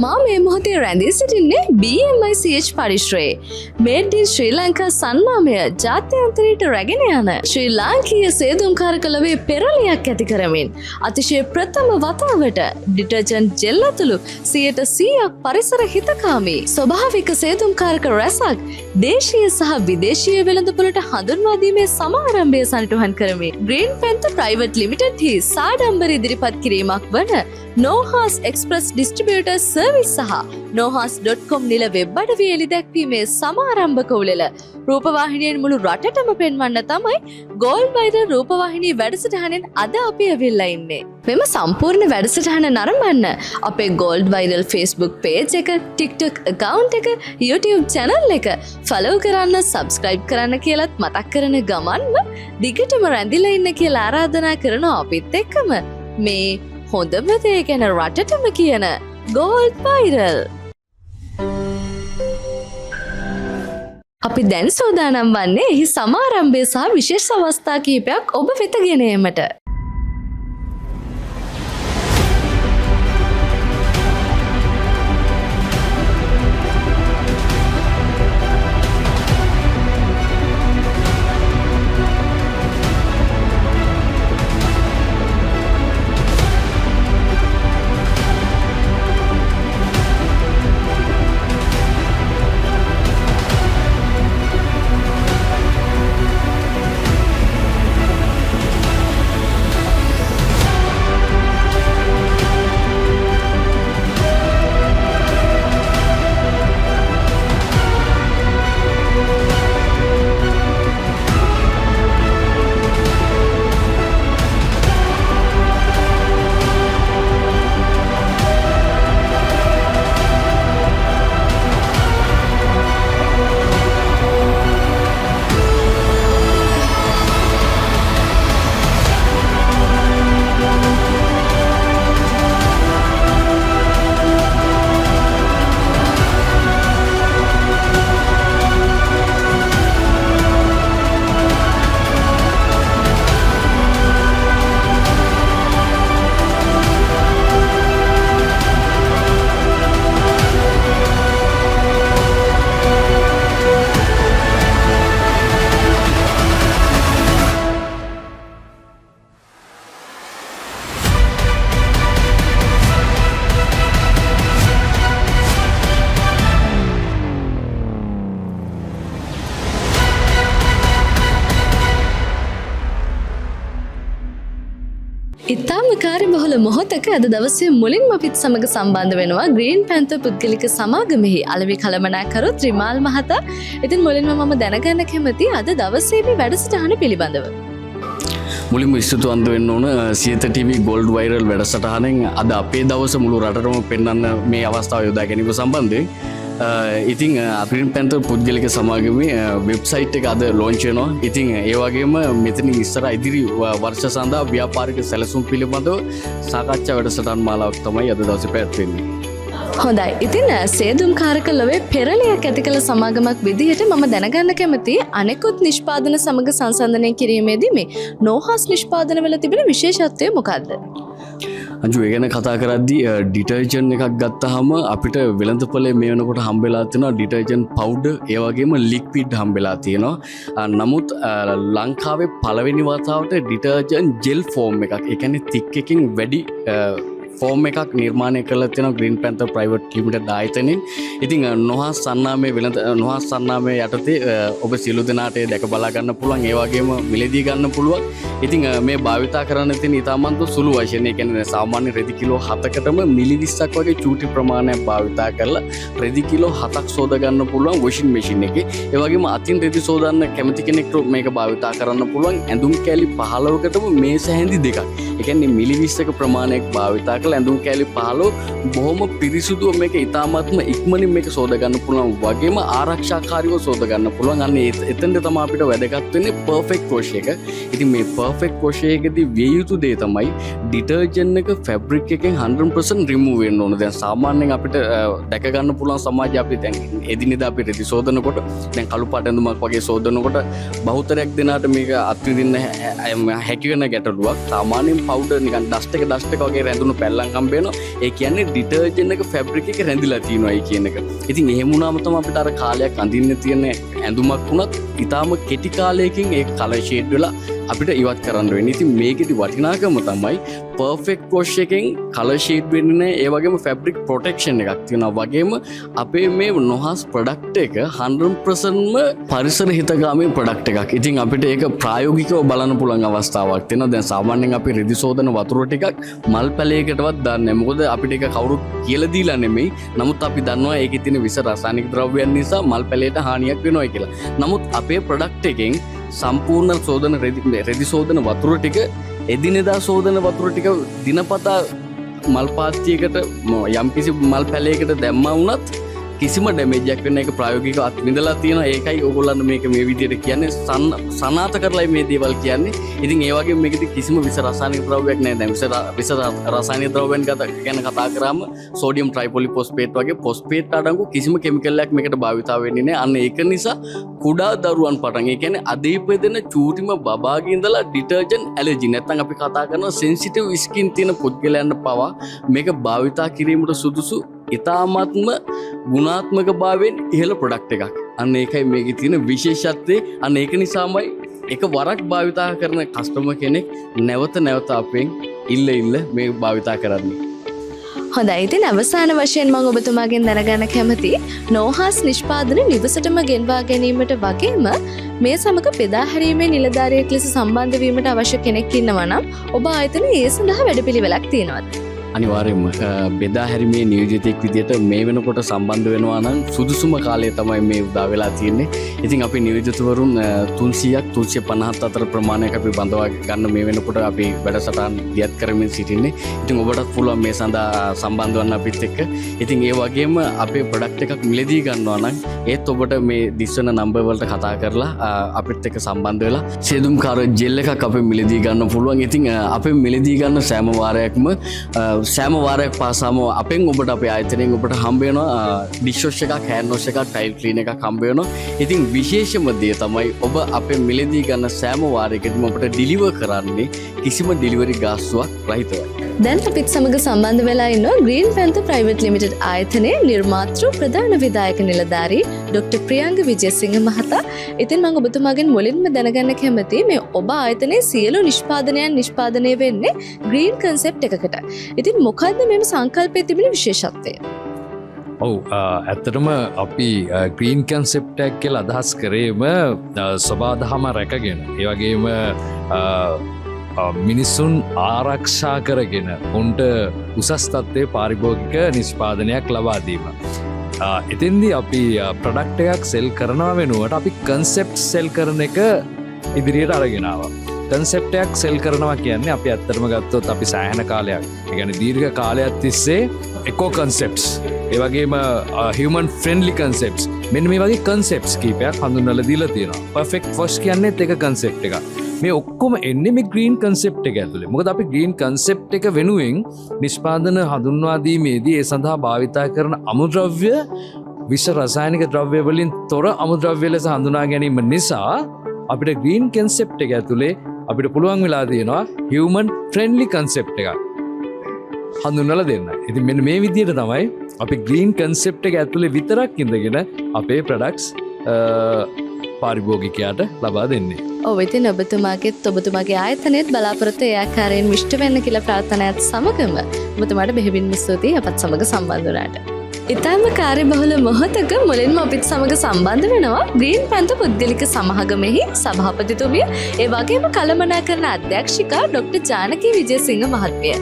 මා මේ මොහොතේ රැඳී සිටින්නේ BMICH පරිශ්‍රයේ. Made in ශ්‍රී ලංකා සන්නාමය ජාත්‍යන්තරයට රැගෙන යන ශ්‍රී ලාංකීය සේදුම්කාරක ලොවේ පෙරලියක් ඇති කරමින් අතිශය ප්‍රථම වතාවට ඩිටර්ජන්ට් ජෙල් ඇතුළු 100% පරිසර හිතකාමී ස්වභාවික සේදුම්කාරක රැසක් දේශීය සහ විදේශීය වෙළඳපොළට හඳුන්වා දීමේ සමාරම්භය සනිටුහන් කරමින් Green Panther Private Limited හි සාඩම්බර ඉදිරිපත් කිරීමක් වන Nohas Express Distributor Service සහ nohas.com නිල වෙබ් අඩවිය එළි දැක්වීමේ සමාරම්භක උළෙල රූපවාහිනියෙන් මුළු රටටම පෙන්වන්න තමයි Gold Viral රූපවාහිනී වැඩසටහනෙන් අද අපි ඇවිල්ලා ඉන්නේ. මෙම සම්පූර්ණ වැඩසටහන නරඹන්න අපේ Gold Viral Facebook page එක, TikTok account එක, YouTube channel එක follow කරන්න, subscribe කරන්න කියලාත් මතක් කරන ගමන්ම දිගටම රැඳිලා ඉන්න කියලා ආරාධනා කරනවා අපිත් එක්කම මේ හොඳම දේ ගැන රටටම කියන Gold Viral. අපි දැන් සූදානම් වන්නේ එහි සමාරම්භය සහ විශේෂ අවස්ථා කිහිපයක් ඔබ වෙත ගෙන ඒමට. ඉතාම කාර්යබහුල මොහොතක අද දවසේ මුලින්ම අපිත් සමග සම්බන්ධ වෙනවා Green Panther පුද්ගලික සමාගමෙහි අලෙවි කළමනාකරු ත්‍රිමාල් මහතා. ඉතින් මුලින්ම මම දැනගන්න කැමතියි අද දවසේ මේ වැඩසටහන පිළිබඳව. මුලින්ම ස්තුතිවන්ත වෙන්න ඕන සියත TV Gold Viral වැඩසටහනෙන් අද අපේ දවස මුළු රටටම පෙන්වන්න මේ අවස්ථාව යොදා ගැනීම සම්බන්ධයෙන් ඉතින් Green Panther පුද්ගලික සමාගමේ වෙබ්සයිට් එක අද ලොන්ච් වෙනවා. ඉතින් ඒ වගේම මෙතන ඉස්සර ඉදිරි වර්ෂ සඳහා ව්‍යාපාරික සැලසුම් පිළිබඳව සාකච්ඡා වැඩසටහන් මාලාවක් තමයි අද දවසේ පැවැත්වෙන්නේ. හොඳයි. ඉතින් සේදුම්කාරක ලොවේ පෙරලියක් ඇති කළ සමාගමක් විදිහට මම දැනගන්න කැමතියි අනෙකුත් නිෂ්පාදන සමග සංසන්දනය කිරීමේදී මේ Nohas නිෂ්පාදනවල තිබෙන විශේෂත්වය මොකක්ද? අංජු ඒ ගැන කතා කරද්දී ඩිටර්ජන්ට් එකක් ගත්තාම අපිට වෙළඳපොලේ මේ වෙනකොට හම්බෙලා තියෙනවා ඩිටර්ජන්ට් පවුඩර්, ඒ වගේම ලික්විඩ් හම්බෙලා තියෙනවා. නමුත් ලංකාවේ පළවෙනි වතාවට ඩිටර්ජන්ට් ජෙල් ෆෝම් එකක්, ඒ කියන්නේ තික් එකකින් වැඩි ෆෝම් එකක් නිර්මාණය කරලා තියෙනවා Green Panther Private Limited ආයතනයෙන්. ඉතින් නොහස් සන්නාමයේ වෙළඳ නොහස් සන්නාමයේ යටතේ ඔබ සියලු දෙනාට දැක බලා ගන්න පුළුවන්, ඒ වගේම මිලදී ගන්න පුළුවන්. ඉතින් මේ භාවිතා කරන්න තියෙන ඉතාමත් සුළු වශයෙන්, ඒ කියන්නේ සාමාන්‍ය රෙදි කිලෝ 7කටම මිලි 20ක් වගේ චූටි ප්‍රමාණයක් භාවිතා කරලා රෙදි කිලෝ 7ක් සෝද ගන්න පුළුවන් වොෂින් මැෂින් එකේ. ඒ වගේම අතින් රෙදි සෝදන්න කැමති කෙනෙක්ට මේක භාවිතා කරන්න පුළුවන් ඇඳුම් කැලි 15කටම මේස හැඳි දෙකක්. ඒ කියන්නේ මිලි 20ක ප්‍රමාණයක් භාවිතා කරලා ඇඳුම් කැලි 15 බොහොම පිරිසුදුව මේක ඉතාමත්ම ඉක්මනින් මේක සෝද ගන්න පුළුවන්, වගේම ආරක්ෂාකාරීව සෝද ගන්න පුළුවන්. අන්න එතෙන්ද තමයි අපිට වැදගත් වෙන්නේ පර්ෆෙක්ට් වොෂ් එක. ඉතින් මේ පර්ෆෙක්ට් වොෂ් එකේදී විය යුතු දේ තමයි ඩිටර්ජන්ට් එක ෆැබ්‍රික් එකෙන් 100% රිමූව් වෙන්න ඕන. දැන් සාමාන්‍යයෙන් අපිට දැක ගන්න පුළුවන් සමාජයේ අපි දැන් එදිනෙදා අපි රෙදි සෝදනකොට දැන් කළු පාට ඇඳුමක් වගේ සෝදනකොට බහුතරයක් දෙනාට මේක අත්විඳින්න හැකි වෙන ගැටලුවක්. සාමාන්‍යයෙන් පවුඩර් නිකන් ඩස්ට් එක වගේ රැඳුණු පැල්ල සෙල්ලම් හම්බ වෙනවා. ඒ කියන්නේ ඩිටර්ජන්ට් එක ෆැබ්‍රික් එක රැඳිලා තියෙනවායි කියන එක. ඉතින් එහෙම වුණාම තමයි අපිට අර කාලයක් අඳින්න තියෙන ඇඳුමක් වුණත් ඊටාම කෙටි කාලයකින් ඒ කලර් ෂේඩ් වෙලා අපිට ඉවත් කරන්න වෙන්නේ. ඉතින් මේකෙදි වටිනාකම තමයි පර්ෆෙක්ට් වොෂ් එකෙන් කලර් ෂේඩ් වෙන්නේ නැහැ. ඒ වගේම ෆැබ්‍රික් ප්‍රොටෙක්ෂන් එකක් තියෙනවා. වගේම අපේ මේ නොහස් ප්‍රොඩක්ට් එක 100%ම පරිසර හිතගාමී ප්‍රොඩක්ට් එකක්. ඉතින් අපිට ඒක ප්‍රායෝගිකව බලන්න පුළුවන් අවස්ථාවක් තියෙනවා. දැන් සාමාන්‍යයෙන් අපි රෙදි සෝදන වතුර ටිකක් මල් පැලයකටවත් දාන්නේ නැහැ. මොකද අපිට ඒක කවුරුත් කියලා දීලා නෙමෙයි. නමුත් අපි දන්නවා ඒකේ තියෙන විස රසායනික ද්‍රව්‍යයන් නිසා මල් පැලයට හානියක් වෙනවා කියලා. නමුත් අපේ ප්‍රොඩක්ට් එකෙන් සම්පූර්ණ සෝදන රෙදි සෝදන වතුර ටික එදිනෙදා සෝදන වතුර ටික දිනපතා මල් පාත්තියකට යම්කිසි මල් පැලයකට දැම්මා වුණත් කිසිම ඩැමේජයක් වෙන්නේ නැහැ. ඒක ප්‍රායෝගිකව අත්විඳලා තියෙනවා. ඒකයි ඕගොල්ලන් මේක මේ විදිහට කියන්නේ සනාත කරලා මේ දේවල් කියන්නේ. ඉතින් ඒ වගේම මේකෙදි කිසිම විස රසායනික ද්‍රව්‍යයක් නැහැ. දැන් විස රසායනික ද්‍රව්‍යයන් ගැන කතා කරාම සෝඩියම් ට්‍රයිපොලිෆොස්ෆේට් වගේ ෆොස්ෆේට් අඩංගු කිසිම කෙමිකල් එකක් මේකට භාවිතා වෙන්නේ නැහැ. අන්න ඒක නිසා කුඩා දරුවන් පටන් ඒ කියන්නේ අද ඉපදෙන චූටිම බබාගේ ඉඳලා ඩිටර්ජන්ට් ඇලර්ජි නැත්නම් අපි කතා කරන සෙන්සිටිව් ස්කින් තියෙන පුද්ගලයන්ට පවා මේක භාවිතා කිරීමට සුදුසු ඉතාමත්ම ගුණාත්මක භාවයෙන් ඉහළ ප්‍රොඩක්ට් එකක්. අන්න ඒකයි මේකේ තියෙන විශේෂත්වය. අන්න ඒක නිසාමයි එක වරක් භාවිතා කරන කස්ටමර් කෙනෙක් නැවත නැවත අපෙන් ඉල්ල මේ භාවිතා කරන්නේ. හොඳයි, ඉතින් අවසාන වශයෙන් මම ඔබතුමාගෙන් දැනගන්න කැමති නොහස් නිෂ්පාදන නිවසටම ගෙන්වා ගැනීමට වගේම මේ සමග බෙදා හැරීමේ නිලධාරියෙක් ලෙස සම්බන්ධ වීමට අවශ්‍ය කෙනෙක් ඉන්නවා නම් ඔබ ආයතනයේ ඒ සඳහා වැඩපිළිවෙලක් තියෙනවද? අනිවාර්යයෙන්ම බෙදා හැරීමේ නියෝජිතයෙක් විදිහට මේ වෙනකොට සම්බන්ධ වෙනවා නම් සුදුසුම කාලය තමයි මේ උදා වෙලා තියෙන්නේ. ඉතින් අපි නියෝජිතවරුන් 300ක් 350ත් අතර ප්‍රමාණයක් අපි බඳවා ගන්න මේ වෙනකොට අපි වැඩසටහන් දියත් කරමින් සිටින්නේ. ඉතින් ඔබටත් පුළුවන් මේ සඳහා සම්බන්ධ වන්න අපිත් එක්ක. ඉතින් ඒ වගේම අපේ ප්‍රොඩක්ට් එකක් මිලදී ගන්නවා නම් ඒත් ඔබට මේ දිස්වන නම්බර් වලට කතා කරලා අපිත් එක්ක සම්බන්ධ වෙලා සේදුම්කාර ජෙල් එකක් අපි මිලදී ගන්න පුළුවන්. ඉතින් අපි මිලදී ගන්න සෑම වාරයක් පාසාම අපෙන් ඔබට අපේ ආයතනයෙන් ඔබට හම්බ වෙනවා ඩිෂ් වොෂ් එකක්, හෑන්ඩ් වොෂ් එකක්, ටයිල් ක්ලීන් එකක් හම්බ වෙනවා. ඉතින් විශේෂම දේ තමයි ඔබ අපේ මිලදී ගන්න සෑම වාරයකදීම අපට ඩිලිවර් කරන්නේ කිසිම ඩිලිවරි ගාස්තුවක් රහිතවයි. දැන් අපිත් සමග සම්බන්ධ වෙලා ඉන්නවා ග්‍රීන් පැන්තර් ප්‍රයිවට් ලිමිටඩ් ආයතනයේ නිර්මාතෘ ප්‍රධාන විධායක නිලධාරී ඩොක්ටර් ප්‍රියංග විජේසිංහ මහතා. ඉතින් මම ඔබතුමාගෙන් මුලින්ම දැනගන්න කැමතියි මේ ඔබ ආයතනයේ සියලු නිෂ්පාදනයන් නිෂ්පාදනය වෙන්නේ ග්‍රීන් කන්සෙප්ට් එකකට. ඉතින් මොකද්ද මේ සංකල්පයේ තිබෙන විශේෂත්වය? ඔව්, ඇත්තටම අපි ග්‍රීන් කන්සෙප්ට් එක කියලා අදහස් කරේම සබාදහම රැකගෙන ඒ වගේම මිනිස්සුන් ආරක්ෂා කරගෙන උන්ට උසස් තත්ත්වයේ පාරිභෝගික නිෂ්පාදනයක් ලබා දීම. එතෙන්දී අපි ප්‍රොඩක්ට් එකක් සෙල් කරනවා වෙනුවට අපි කන්සෙප්ට් සෙල් කරන එක ඉදිරියට අරගෙන ආවා. කන්සෙප්ට් එකක් සෙල් කරනවා කියන්නේ අපි ඇත්තටම ගත්තොත් අපි සෑහෙන කාලයක්, ඒ කියන්නේ දීර්ඝ කාලයක් තිස්සේ එකෝ කන්සෙප්ට්ස්, ඒ වගේම හියුමන් ෆ්‍රෙන්ඩ්ලි කන්සෙප්ට්ස්, මෙන්න මේ වගේ කන්සෙප්ට්ස් කීපයක් හඳුන්වලා දීලා තියෙනවා. පර්ෆෙක්ට් වොෂ් කියන්නේත් ඒක කන්සෙප්ට් එකක්. මේ ඔක්කොම එන්නේ මේ ග්‍රීන් කන්සෙප්ට් එක ඇතුලේ. මොකද අපි ග්‍රීන් කන්සෙප්ට් එක වෙනුවෙන් නිෂ්පාදන හඳුන්වා දීමේදී ඒ සඳහා භාවිතා කරන අමුද්‍රව්‍ය විෂ රසායනික ද්‍රව්‍ය වලින් තොර අමුද්‍රව්‍ය ලෙස හඳුනා ගැනීම නිසා අපිට ග්‍රීන් කන්සෙප්ට් එක ඇතුලේ අපිට පුළුවන් වෙලා තියෙනවා හියුමන් ෆ්‍රෙන්ඩ්ලි කන්සෙප්ට් එකක් හඳුන්වලා දෙන්න. ඉතින් මෙන්න මේ විදිහට තමයි අපි ග්‍රීන් කන්සෙප්ට් එක ඇතුලේ විතරක් ඉඳගෙන අපේ ප්‍රොඩක්ට්ස් පාරිභෝගිකයාට ලබා දෙන්නේ. ඔව්, ඉතින් ඔබතුමාගේ ආයතනයේත් බලාපොරොත්තු ඒ ආකාරයෙන් විශ්ට වෙන්න කියලා ප්‍රාර්ථනාවත් සමගම ඔබතුමාට බෙහෙවින්ම ස්තුතියි අපත් සමග සම්බන්ධ වුණාට. ඉතාම කාර්යබහුල මොහොතක මුලින්ම අපිත් සමග සම්බන්ධ වෙනවා ග්‍රීන් පැන්තර් පුද්ගලික සමාගමෙහි සභාපතිතුමිය, ඒ වගේම කළමනාකරණ අධ්‍යක්ෂිකා ඩොක්ටර් ජානකී විජේසිංහ මහත්මිය.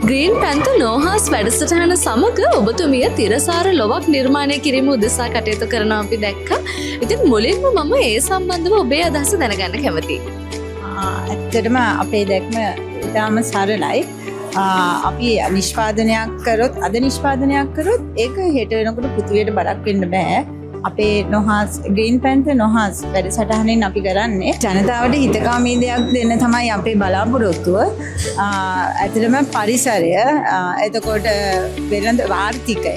ග්‍රීන් පැන්තර් නොහස් වැඩසටහන සමග ඔබතුමිය තිරසාර ලොවක් නිර්මාණය කිරීම උදෙසා කටයුතු කරනවා අපි දැක්කා. ඉතින් මුලින්ම මම ඒ සම්බන්ධව ඔබේ අදහස දැනගන්න කැමතියි. ඇත්තටම අපේ දැක්ම ඉතාම සරලයි. අපි නිෂ්පාදනයක් කරොත් ඒක හෙට වෙනකොට පෘථිවියට බරක් වෙන්න බෑ. අපේ නොහස් ග්‍රීන් පැන්තර් නොහස් වැඩසටහනෙන් අපි කරන්නේ ජනතාවට හිතකාමී දෙයක් දෙන්න තමයි අපේ බලාපොරොත්තුව. ඇත්තටම පරිසරය, එතකොට වෙළඳ ආර්ථිකය,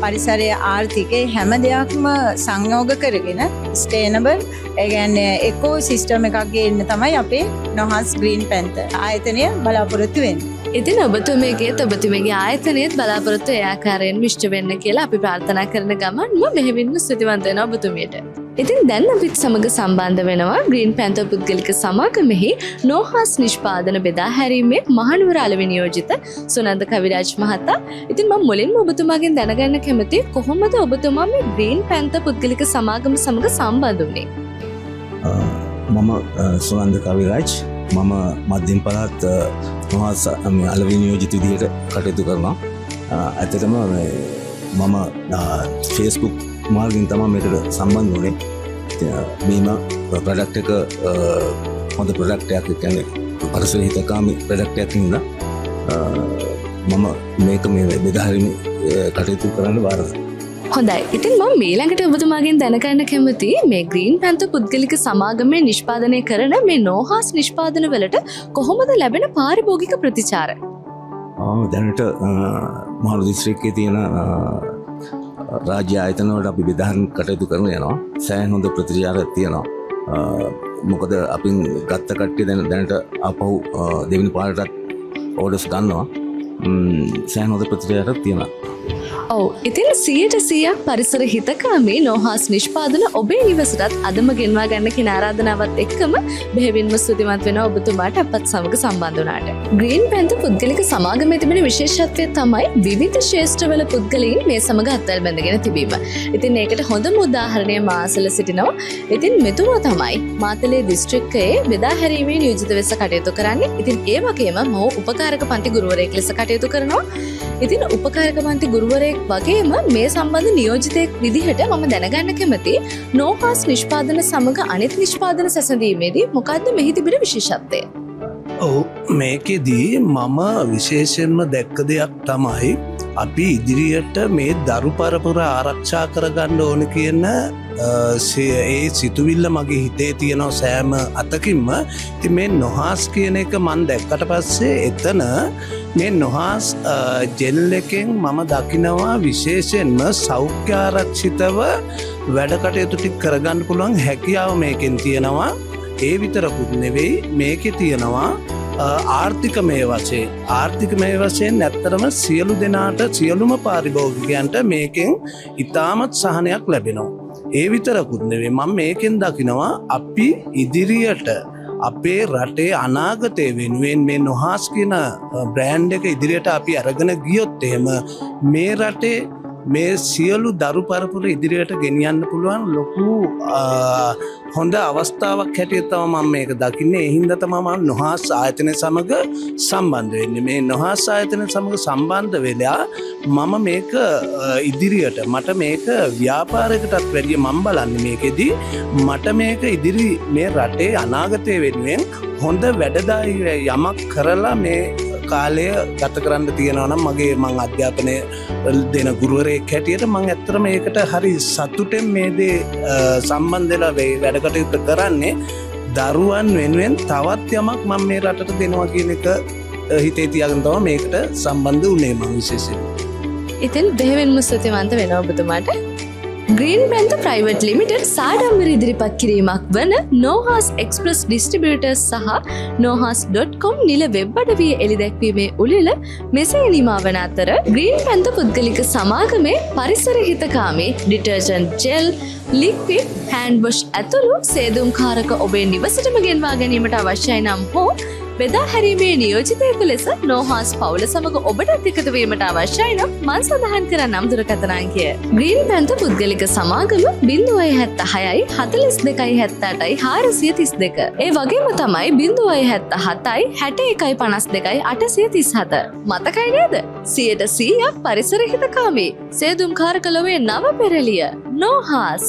පරිසරයේ ආර්ථිකය හැම දෙයක්ම සංයෝග කරගෙන ස්ටේනබල්, ඒ කියන්නේ එකෝ සිස්ටම් එකක් ගේන්න තමයි අපේ නොහස් ග්‍රීන් පැන්තර් ආයතනය බලාපොරොත්තු වෙන්නේ. ඉතින් ඔබතුමේගේ ඔබතුමේගේ ආයතනයේත් බලාපොරොත්තු ඒ ආකාරයෙන් විශ්ව වෙන්න කියලා අපි ප්‍රාර්ථනා කරන ගමන්ම මෙහෙවින්ම ස්තුතිවන්ත වෙනවා ඔබතුමියට. ඉතින් දැන් අපිත් සමග සම්බන්ධ වෙනවා ග්‍රීන් පැන්තර් පුද්ගලික සමාගමෙහි නොහාස් නිෂ්පාදන බෙදා හැරීමේ මහනුවර අලෙවි නියෝජිත සුනන්ද කවිරාජ් මහතා. ඉතින් මම මුලින්ම ඔබතුමාගෙන් දැනගන්න කැමතියි කොහොමද ඔබතුමා මේ ග්‍රීන් පැන්තර් පුද්ගලික සමාගම සමග සම්බන්ධ වුණේ? මම සුනන්ද කවිරාජ් මම මධ්‍යම පළාත් නොහාස් අලෙවි නියෝජිත විදිහට කටයුතු කරනවා. ඇත්තටම මම ෆේස්බුක් මාර්ගයෙන් තමයි මේකට සම්බන්ධ වුණේ. මේම ප්‍රොඩක්ට් එක හොඳ ප්‍රොඩක්ට් එකක් කියන්නේ පරිසර හිතකාමී ප්‍රොඩක්ට් එකක් නින්ද මම මේක මේ බෙදාහරිමේ කටයුතු කරන්න වාරයි. හොඳයි. ඉතින් මම ඊළඟට ඔබතුමාගෙන් දැනගන්න කැමතියි මේ ග්‍රීන් පැන්තර් පුද්ගලික සමාගමේ නිෂ්පාදනය කරන මේ නොහාස් නිෂ්පාදන වලට කොහොමද ලැබෙන පාරිභෝගික ප්‍රතිචාර? දැනට මහලු දිස්ත්‍රික්කයේ තියෙන රාජ්‍ය ආයතනවලට අපි බෙදාහරින් කටයුතු කරන යනවා. සෑහෙන හොඳ ප්‍රතිචාරයක් තියෙනවා. මොකද අපින් ගත්ත කට්ටිය දැනට ආපහු දෙවෙනි පාරටත් ඕඩර්ස් ගන්නවා. සෑහෙන හොඳ ප්‍රතිචාරයක් තියෙනවා. ඔව්. ඉතින් 100% පරිසර හිතකාමී නොහාස් නිෂ්පාදන ඔබේ නිවසටත් අදම ගෙන්වා ගන්න කියන ආරාධනාවත් එක්කම බෙහෙවින්ම ස්තුතිවන්ත වෙනවා ඔබතුමාට අපත් සමග සම්බන්ධ වුණාට. ග්‍රීන් පැන්තර් පුද්ගලික සමාගමේ තිබෙන විශේෂත්වය තමයි විවිධ ශේෂ්ත්‍රවල පුද්ගලයන් මේ සමග අත්වැල් බැඳගෙන තිබීම. ඉතින් ඒකට හොඳම උදාහරණය මාසල සිටිනවා. ඉතින් මෙතුමා තමයි මාතලේ දිස්ත්‍රික්කයේ බෙදා හැරීමේ නියෝජිත වෙස කටයුතු කරන්නේ. ඉතින් ඒ වගේම මොහු උපකාරක පන්ති ගුරුවරයෙක් ලෙස කටයුතු කරනවා. ඉතින් උපකාරක පන්ති ගුරුවරයෙක් වගේම මේ සම්බන්ධ නියෝජිතයෙක් විදිහට මම දැනගන්න කැමති නොහාස් නිෂ්පාදන සමග අනිත් නිෂ්පාදන සැසඳීමේදී මොකද්ද මෙහි තිබෙන විශේෂත්වය? ඔව්, මේකෙදී මම විශේෂයෙන්ම දැක්ක දෙයක් තමයි අපි ඉදිරියට මේ දරු පරපුර ආරක්ෂා කරගන්න ඕන කියන ඒ සිතුවිල්ල මගේ හිතේ තියෙනවා සෑම අතකින්ම. ඉතින් මේ නොහාස් කියන එක මම දැක්කට පස්සේ එතන මේ නොහාස් ජෙල් එකෙන් මම දකිනවා විශේෂයෙන්ම සෞඛ්‍ය ආරක්ෂිතව වැඩ කටයුතු ටික කරගන්න පුළුවන් හැකියාව මේකෙන් තියෙනවා. ඒ විතරකුත් නෙවෙයි මේකේ තියෙනවා ආර්ථිකමය වශයෙන් ඇත්තටම සියලු දෙනාට සියලුම පාරිභෝගිකයන්ට මේකෙන් ඉතාමත් සහනයක් ලැබෙනවා. ඒ විතරකුත් නෙවෙයි මම මේකෙන් දකිනවා අපි ඉදිරියට අපේ රටේ අනාගතය වෙනුවෙන් මේ නොහාස් කියන බ්‍රෑන්ඩ් එක ඉදිරියට අපි අරගෙන ගියොත් එහෙම මේ රටේ මේ සියලු දරු පරපුර ඉදිරියට ගෙනියන්න පුළුවන් ලොකු හොඳ අවස්ථාවක් හැටියට තමයි මම මේක දකින්නේ. ඒ හින්දා තමයි මම නොහාස් ආයතනය සමග සම්බන්ධ වෙන්නේ. මේ නොහාස් ආයතනය සමග සම්බන්ධ වෙලා මම මේක ඉදිරියට මට මේක ව්‍යාපාරයකටත් වැඩිය මම බලන්නේ මේකෙදී මට මේක ඉදිරි මේ රටේ අනාගතය වෙනුවෙන් හොඳ වැඩදායී යමක් කරලා මේ කාලය ගත කරන්න තියෙනවා නම් මං අධ්‍යාපනය දෙන ගුරුවරයෙක් හැටියට මං ඇත්තටම ඒකට හරි සතුටෙන් මේ දේ සම්බන්ධ වෙලා වැඩ කටයුතු කරන්නේ. දරුවන් වෙනුවෙන් තවත් යමක් මම මේ රටට දෙනවා කියන එක හිතේ තියාගෙන තමයි මේකට සම්බන්ධ වුණේ මම විශේෂයෙන්. ඉතින් බෙහෙවින්ම ස්තුතිවන්ත වෙනවා ඔබතුමාට. ග්‍රීන් පැන්තර් ප්‍රයිවට් ලිමිටඩ් සාඩම්බර ඉදිරිපත් කිරීමක් වන නොහාස් එක්ස්ප්‍රස් ඩිස්ට්‍රිබියුටර්ස් සහ nohas.com නිල වෙබ් අඩවිය එළිදැක්වීමේ උළෙල මෙසේ නිමා වන අතර ග්‍රීන් පැන්තර් පුද්ගලික සමාගමේ පරිසර හිතකාමී ඩිටර්ජන්ට් ජෙල්, ලික්විඩ්, හෑන්ඩ් වොෂ් ඇතුළු සේදුම්කාරක ඔබේ නිවසටම ගෙන්වා ගැනීමට අවශ්‍යයි නම් හෝ බෙදා හැරීමේ නියෝජිතයෙකු ලෙස නොහාස් පවුල සමග ඔබටත් එකතු වීමට අවශ්‍යයි නම් මන් සඳහන් කරන්නම් දුරකථන අංකය. ග්‍රීන් පැන්තර් පුද්ගලික සමාගම 076 42 78 432. ඒ වගේම තමයි 077 61 52 837. මතකයි නේද? 100% පරිසර හිතකාමී සේදුම්කාරක ලොවේ නව පෙරළිය නොහාස්.